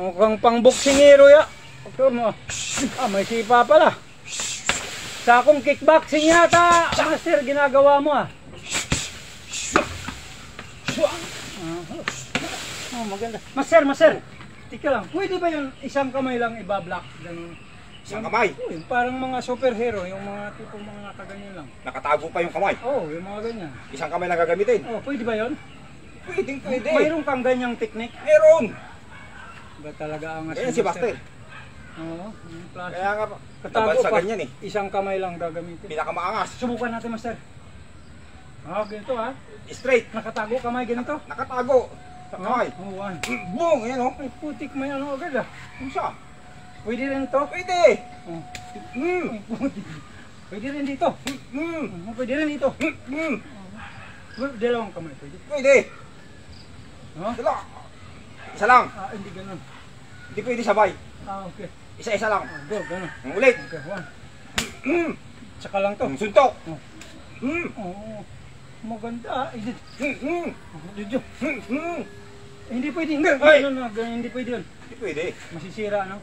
Mukhang pang boksingero ya. Ito mo. May sipa pala. Sa akong kickboxing yata, master, ginagawa mo Oh, maganda. Master. Tika lang. Pwede ba yung isang kamay lang ibablock? Ganun. Isang kamay? Yung parang mga superhero, yung mga tipong mga nakaganyan lang. Nakatago pa yung kamay? Yung mga ganyan. Isang kamay lang gagamitin? Pwede ba yun? Pwede. Mayroon kang ganyang technique? Meron! Ba talaga angas? Ayan si Master. Oo, yung plastic. Kaya nga, Katago sa pa. ganyan Isang kamay lang gagamitin. Pinakamaangas. Subukan natin, Master. Ganito Straight. Nakatago kamay, ganito. Nakatago. Sa kamay. One. Boom! Ayan Ay, putik, may ano agad Ano siya? Pwede rin to? Pwede! Pwede rin dito. Pwede rin dito. Dalawang kamay pwede. Pwede! Isa lang. Hindi ganun. Hindi pwede sabay. Okay. Isa-isa lang. Ganun. Ulit. Okay, one. Tsaka lang to. Suntok. Maganda. Hindi pwede. Hindi pwede yun. Hindi pwede. Masisira, no?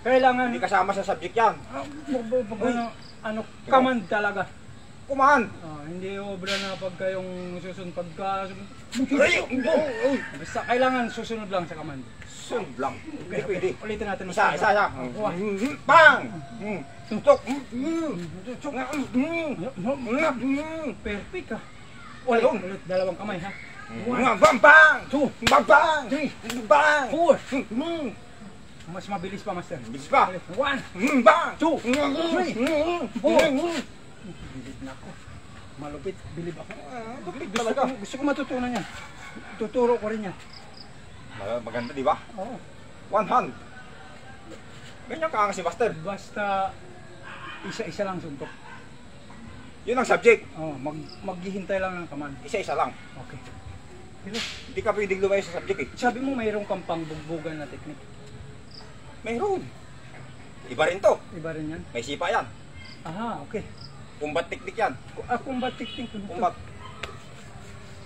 Kailangan. Hindi kasama sa subject yan. Command talaga. Command. Hindi obra na pagka yung susunod pagka. Basta kailangan susunod lang sa command. Sunod lang. Hindi pwede. Ulitin natin. Isa. Bang! Suntok. Perfect Ulit. Dalawang kamay ha. Bang! Bang! Bang! Bang! 4. Mas mabilis pa, Master. Bilis pa. 1. Bang! 2. 3. 4. Bilib na ako. Malupit. Bilib ako. Gusto ko matutunan yan. Tuturo ko rin yan. Maganda, di ba? Oo. One hand. Ganyan ka si Master. Basta isa-isa lang suntok. Yun ang subject. Maghihintay lang ng command. Isa-isa lang. Okay. Hindi ka pwedeng lumayo sa subject eh. Sabi mo mayroon kang pangbugbugan na technique. Mayroon. Iba rin to. Iba rin yan? May sipa yan. Okay. Combat technique yan. Combat technique. Combat.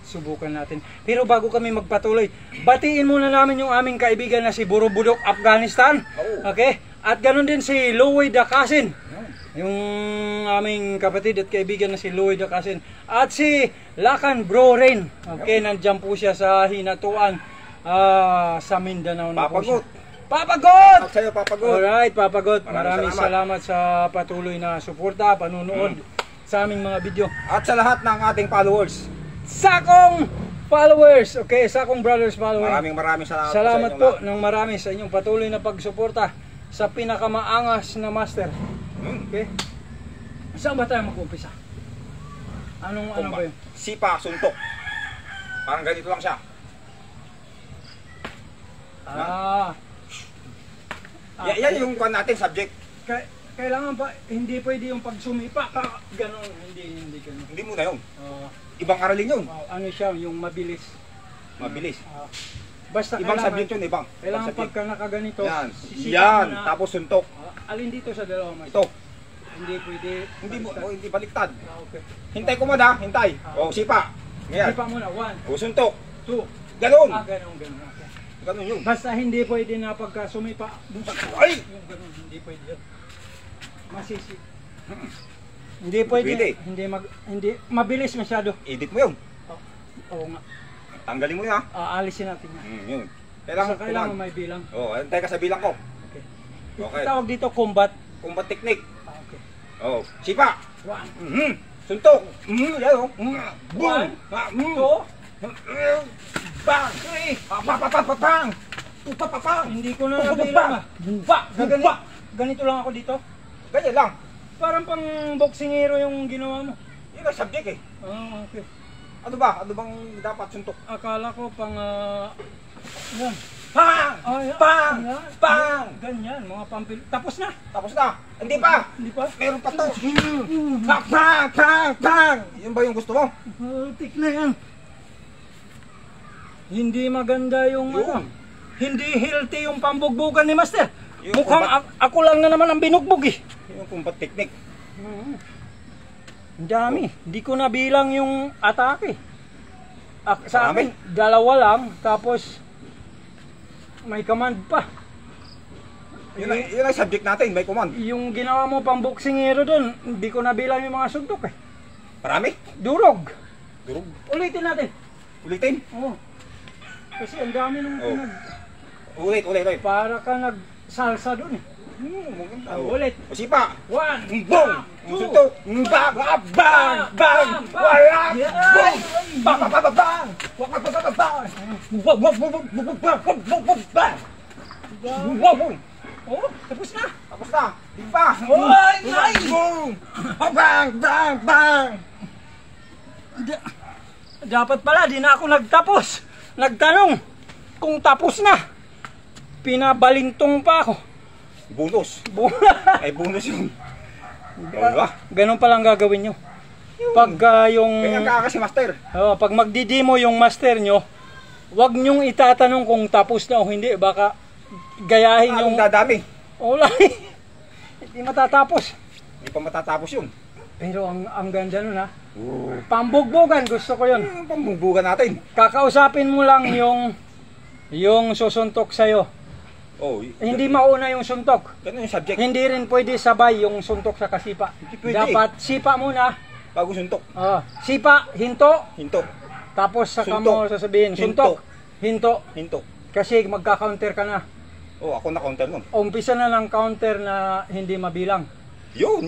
Subukan natin. Pero bago kami magpatuloy, batiin muna namin yung aming kaibigan na si Burubudok, Afghanistan. Okay? At ganoon din si Louie Dakasin. Yung aming kapatid at kaibigan na si Louie Dakasin. At si Lakan Bro Rain. Okay, nandiyan po siya sa Hinatuan sa Mindanao na po siya. Papagot! At sa'yo, Papagot. Alright, Papagot. Maraming salamat sa patuloy na suporta, panunood sa aming mga video. At sa lahat ng ating followers. Sakong followers, okay, Sakong Brothers followers. Maraming salamat. Salamat po ng marami sa inyong patuloy na pagsuporta sa pinakamaangas na master. Okay? Saan ba tayo mag-umpisa? Ano ba yun? Sipa, suntok. Parang ganito lang siya. Yan yung kuha natin, subject. Kailangan ba, hindi pwede yung pagsumipa, gano'n, hindi gano'n. Hindi muna yun. Ibang aralin yun. Ano siya, yung mabilis. Mabilis. Basta ibang subject yun, ibang. Kailangan pagka nakaganito. Yan, tapos suntok. Alin dito sa dalawa, Mas? Ito. Hindi pwede. Hindi baliktad. Okay. Hintay ko muna, hintay. Sipa. Ngayon. Sipa muna, 1. Suntok. 2. Ganon. Ganon. Okay. Ganon yun. Basta hindi pwede na pagka sumipa. Ay! Yung ganon, hindi pwede yun. Masisi. Hindi pwede. Hindi mabilis masyado. Edit mo yun. Oo nga. Tanggalin mo yun ha. Alisin natin yan. Yun. Kailangan may bilang. Antay ka sa bilang ko. Okay. Tawag dito combat. Combat technique. Okay. Sipa. 1. Suntok. Yan. Boom. 2. Bang. 3. Bang. Hindi ko na nabilang Ganito lang ako dito. Ganyan lang. Parang pang boksingero yung ginawa mo. Yun ang subject eh. Okay. Ano bang dapat suntok? Akala ko pang yan. Pang! Pang! Pang! Ganyan, mga pampil. Tapos na. Hindi pa. Meron pa to. Pang! Yun ba yung gusto mo? Tik na yan. Hindi maganda yung hindi healthy yung pambugbugan ni Master. Mukhang ako lang na naman ang binugbog eh. Yung combat technique. Ang dami. Hindi ko nabilang yung atake. Sa akin, 2 lang. Tapos may command pa. Yun ang subject natin, may command. Yung ginawa mo pang boksingero doon, hindi ko nabilang yung mga suntok eh. Marami. Durog. Durog. Ulitin natin. Ulitin. Oo. Kasi ang dami nung Ulit. para ka nagsalsa doon eh. Maganda. Ulit. O sipa. 1, Boom! Suntok! Bang! Bang! Bang! Wala! Boom! Bang! Bang! Bang! Bang! Bang! Bang! Bang! Oh, tapos na. Tapos na! Di pa! Oy, nice! Boom! Bang! Bang! Bang! Dapat pala, di na ako nagtapos. Nagtanong kung tapos na. Pinabalintong pa ako. Bonus! Ay bonus yun. Diba? Ganun palang gagawin nyo. Pag yung... Ganyan ka kasi master. Pag magdidemo yung master nyo, wag nyong itatanong kung tapos na o hindi. Baka gayahin yung... dadami. Wala. Hindi matatapos. Hindi pa matatapos yun. Pero ang ganda nun ha. Pambugbugan, gusto ko yun. Pambugbugan natin. Kakausapin mo lang yung susuntok sa'yo. Oh, Hindi mauna yung suntok. ganun yung subject. Hindi rin pwede sabay yung suntok sa kasipa. pwede. Dapat sipa muna. Bago suntok. Sipa, hinto. Hinto. Tapos saka Suntok. mo sasabihin, suntok, hinto. Hinto. Kasi magka-counter ka na. Oh, ako na counter nun. Umpisa na ng counter na hindi mabilang. Yun.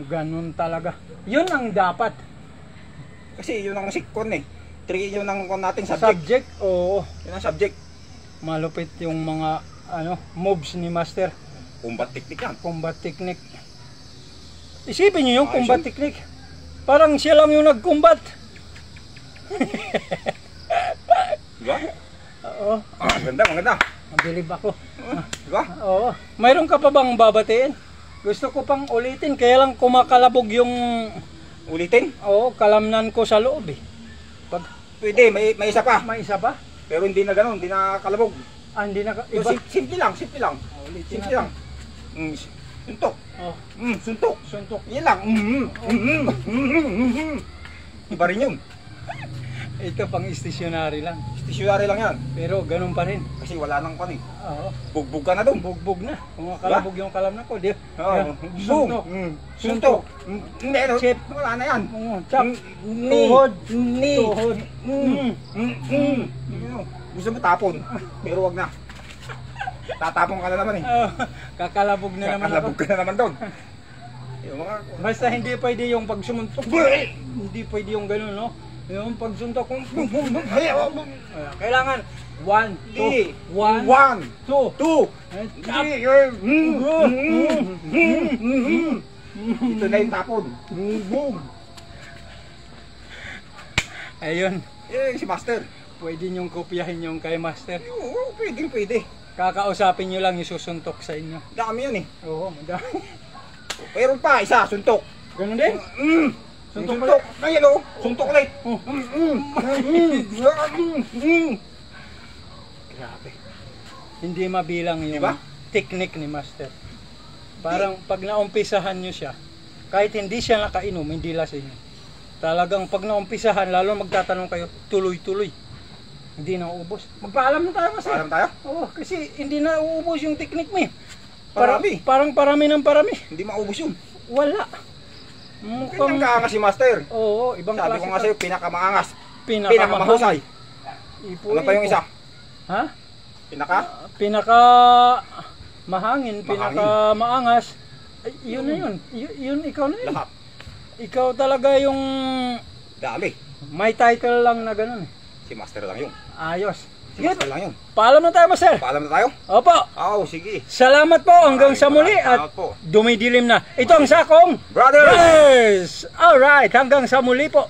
Ganun talaga. Yun ang dapat. Kasi yun ang sikon eh. Yun ang nating subject. Subject, oo. Yun ang subject. Malupit yung mga moves ni Master. Combat technique yan. Combat technique. Isipin nyo yung Ayos combat yun. technique. Parang siya lang yung nag-combat. Diba? Oo. Maganda. Mabilib ako. Diba? Oo. Mayroon ka pa bang babatiin? Gusto ko pang ulitin. Kaya lang kumakalabog yung Ulitin? kalamnan ko sa loob eh. Pag Pwede, may isa pa. may isa pa, Pero hindi na ganun, hindi na kalabog. hindi na Yung iba. simple lang. Ulitin Simple natin. lang. Suntok. Oh, Suntok. suntok. Yan lang. Iba rin yun. Ito pang stationary lang. Stationary lang yan. Pero ganun pa rin. Kasi wala nang pan eh. Oo. Bugbog ka na dun. Bugbog na. Kung makalabog yung kalamnan ko, di. Oo. Suntok. Suntok. Hindi, Chip. wala na yan. Chop. Tuhod. Tuhod. Gusto mo tapon, pero wag na. Tatapon ka na naman eh. Kakalabog na naman ako. Kakalabog ka na naman doon. Yung mga... Basta hindi pwede yung pagsumuntok. Hindi pwede yung ganun, no? Yung pagsuntok kung... Kailangan 1, 2, 1, 2. Ito na yung tapon. Ayun. Eh, si Master. Pwede niyong kopyahin yung kay Master. Oo, pwede. Kakausapin niyo lang yung susuntok sa inyo. Dami yun eh. Oo, madami. Meron pa, isa, suntok. Ganun din? Suntok ulit. Ayan o, suntok ulit. Grabe. Hindi mabilang yung Diba? technique ni Master. Parang pag naumpisahan nyo siya, kahit hindi siya nakainom, hindi lasing. Talagang pag naumpisahan, lalo magtatanong kayo, tuloy-tuloy. Hindi na uubos. Magpaalam na tayo, Master. Paalam tayo? Oo, kasi hindi na uubos yung technique mo. Parami. Parang parami ng parami. Hindi maubos yun. Wala. Kanyang kaangas si Master. Oo, ibang Sabi ko nga sa'yo, pinakamaangas. pinakamahusay. Ano pa yung isa? Ha? Pinaka Mahangin, pinaka maangas. Ay, yun na yun. Yun ikaw na yun. lahat. Ikaw talaga yung Dami. may title lang na ganun. Si Master lang yun. Ayos. Si Sige, Master lang yun. paalam na tayo, Master. Paalam na tayo? Opo. Oo, sige. Salamat po hanggang sa muli at Salamat po. dumidilim na. Ito ang sakong Brothers! Brothers! Alright, hanggang sa muli po.